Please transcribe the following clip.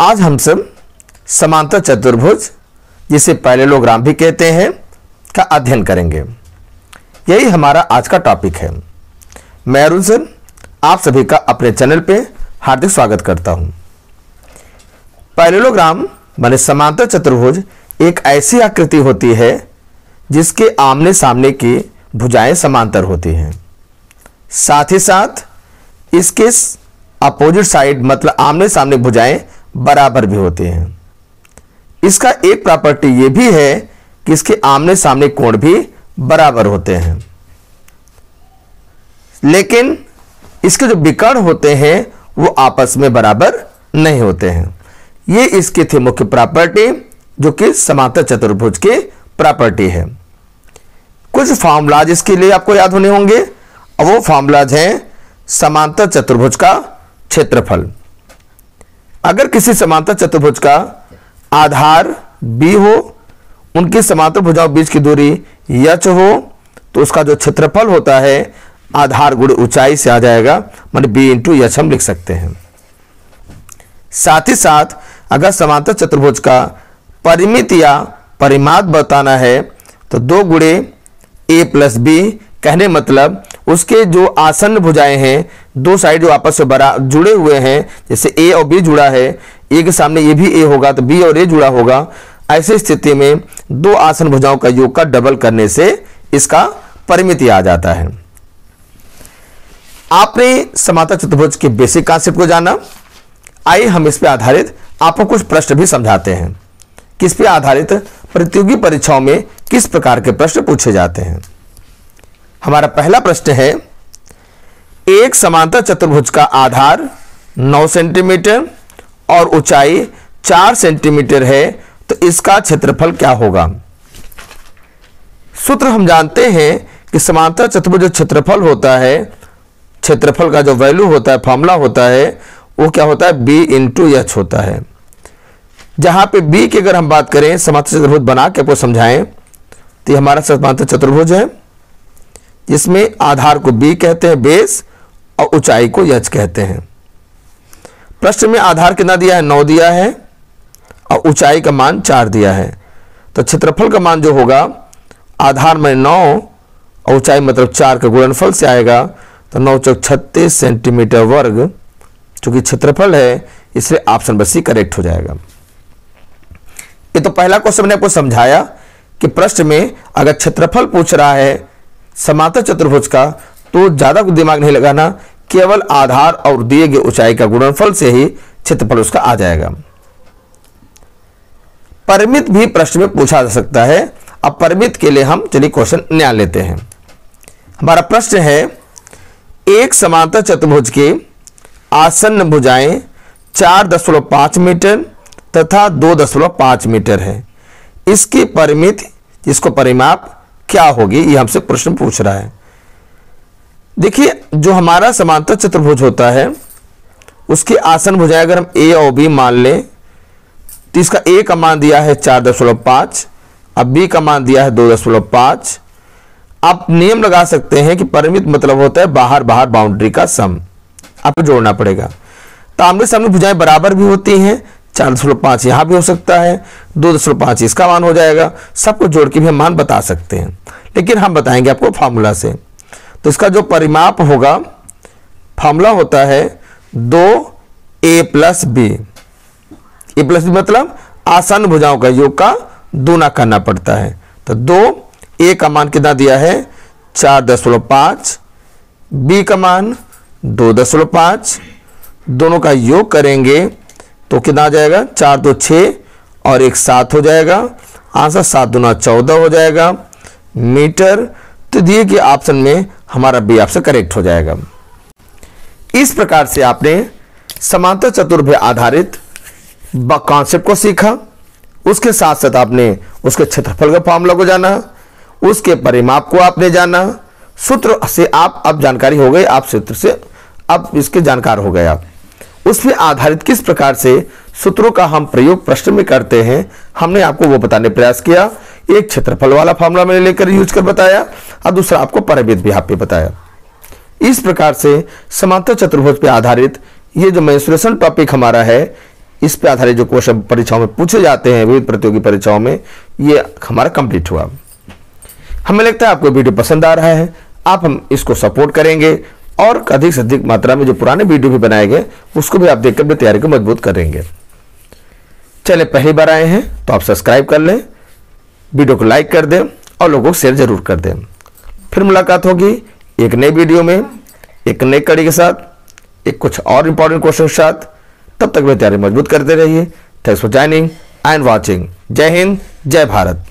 आज हम सब समांतर चतुर्भुज, जिसे पैरेललोग्राम भी कहते हैं, का अध्ययन करेंगे। यही हमारा आज का टॉपिक है। मैं अरुण सर आप सभी का अपने चैनल पे हार्दिक स्वागत करता हूं। पैरेललोग्राम माने समांतर चतुर्भुज एक ऐसी आकृति होती है जिसके आमने सामने की भुजाएं समांतर होती हैं, साथ ही साथ इसके अपोजिट साइड मतलब आमने सामने भुजाएं बराबर भी होती हैं। इसका एक प्रॉपर्टी यह भी है कि इसके आमने सामने कोण भी बराबर होते हैं, लेकिन इसके जो विकर्ण होते हैं वो आपस में बराबर नहीं होते हैं। ये इसकी थी मुख्य प्रॉपर्टी, जो कि समांतर चतुर्भुज की प्रॉपर्टी है। कुछ फॉर्मूलाज इसके लिए आपको याद होने होंगे, और वो फॉर्मूलाज हैं समांतर चतुर्भुज का क्षेत्रफल। अगर किसी समांतर चतुर्भुज का आधार b हो, उनकी समांतर भुजाओं बीच की दूरी h हो, तो उसका जो क्षेत्रफल होता है आधार गुण ऊंचाई से आ जाएगा, माने b इंटू h हम लिख सकते हैं। साथ ही साथ अगर समांतर चतुर्भुज का परिमित या परिमाप बताना है तो 2 गुणे a प्लस b, कहने मतलब उसके जो आसन्न भुजाएं हैं, दो साइड जो आपस से जुड़े हुए हैं, जैसे a और b जुड़ा है, a के सामने ये भी a होगा तो b और a जुड़ा होगा। ऐसी स्थिति में दो आसन्न भुजाओं का योग का डबल करने से इसका परिमिति आ जाता है। आपने समांतर चतुर्भुज के बेसिक कॉन्सेप्ट को जाना। आइए हम इस पे आधारित आपको कुछ प्रश्न भी समझाते हैं। किस पे आधारित? प्रतियोगी परीक्षाओं में किस प्रकार के प्रश्न पूछे जाते हैं। हमारा पहला प्रश्न है, एक समांतर चतुर्भुज का आधार 9 सेंटीमीटर और ऊंचाई 4 सेंटीमीटर है, तो इसका क्षेत्रफल क्या होगा? सूत्र हम जानते हैं कि समांतर चतुर्भुज जो क्षेत्रफल होता है, क्षेत्रफल का जो वैल्यू होता है, फॉर्मूला होता है, वो क्या होता है? b इंटू एच होता है। जहां पे b की अगर हम बात करें, समांतर चतुर्भुज बना के आपको समझाएं, तो हमारा समांतर चतुर्भुज है जिसमें आधार को b कहते हैं बेस, और ऊंचाई को h कहते हैं। प्रश्न में आधार कितना दिया है? 9 दिया है, और ऊंचाई का मान 4 दिया है। तो क्षेत्रफल का मान जो होगा, आधार में 9 और ऊंचाई मतलब 4 का गुणनफल से आएगा, तो 9 चौक 36 सेंटीमीटर वर्ग। चूंकि क्षेत्रफल है इसलिए ऑप्शन बस सी करेक्ट हो जाएगा। ये तो पहला क्वेश्चन मैंने आपको समझाया कि प्रश्न में अगर क्षेत्रफल पूछ रहा है समांतर चतुर्भुज का, तो ज्यादा दिमाग नहीं लगाना, केवल आधार और दिए गए ऊंचाई का गुणनफल से ही क्षेत्रफल उसका आ जाएगा। परिमित भी प्रश्न में पूछा जा सकता है। अब परिमित के लिए हम चलिए क्वेश्चन नया लेते हैं। हमारा प्रश्न है, एक समांतर चतुर्भुज के आसन्न भुजाएं 4.5 मीटर तथा 2.5 मीटर है। इसकी परिमित, जिसको परिमाप क्या होगी, ये हमसे प्रश्न पूछ रहा है। देखिए, जो हमारा समांतर चतुर्भुज होता है उसकी आसन्न भुजाएं अगर हम a और b मान लें, तो इसका a का मान दिया है 4.5, अब b का मान दिया है 2.5। आप नियम लगा सकते हैं कि परिमित मतलब होता है बाहर बाहर बाउंड्री का सम, आपको जोड़ना पड़ेगा। तो आमने सामने भुजाएं बराबर भी होती हैं, 4.5 यहां भी हो सकता है, 2.5 इसका मान हो जाएगा। सबको जोड़ के भी हम मान बता सकते हैं, लेकिन हम बताएंगे आपको फॉर्मूला से। तो इसका जो परिमाप होगा, फॉर्मूला होता है 2a plus b। a plus b मतलब आसन्न भुजाओं का योग का दूना करना पड़ता है। तो 2a का मान कितना दिया है? 4.5, b का मान 2.5, दोनों का योग करेंगे तो कितना आ जाएगा? 4 2 6 और 1 7 हो जाएगा। आंसर 7 दूना 14 हो जाएगा मीटर। तो दिए गए ऑप्शन में हमारा बी ऑप्शन करेक्ट हो जाएगा। इस प्रकार से आपने समांतर चतुर्भुज आधारित कॉन्सेप्ट को सीखा। उसके साथ साथ आपने उसके क्षेत्रफल का फॉर्मूला को जाना, उसके परिमाप को आपने जाना। सूत्र से आप अब जानकारी हो गई, आप सूत्र से अब इसके जानकार हो गए आप। उस पर आधारित किस प्रकार से सूत्रों का हम प्रयोग प्रश्न में करते हैं, हमने आपको वो बताने प्रयास किया। एक क्षेत्रफल वाला फॉर्मूला मैंने लेकर यूज कर बताया, और दूसरा आपको परिमित भी आप पे बताया। इस प्रकार से समांतर चतुर्भुज पे आधारित ये जो मेंसुरेशन टॉपिक हमारा है, इस पे आधारित जो क्वेश्चन परीक्षाओं में पूछे जाते हैं, विविध प्रतियोगी परीक्षाओं में, ये हमारा कंप्लीट हुआ। हमें लगता है आपको वीडियो पसंद आ रहा है, आप हम इसको सपोर्ट करेंगे और अधिक से अधिक मात्रा में जो पुराने वीडियो भी बनाए गए उसको भी आप देखकर अपनी तैयारी को मजबूत करेंगे। चले, पहली बार आए हैं तो आप सब्सक्राइब कर लें, वीडियो को लाइक कर दें और लोगों को शेयर जरूर कर दें। फिर मुलाकात होगी एक नई वीडियो में, एक नई कड़ी के साथ, एक कुछ और इंपॉर्टेंट क्वेश्चन के साथ। तब तक वे तैयारी मजबूत करते रहिए। Thanks for joining and watching. जय हिंद, जय भारत।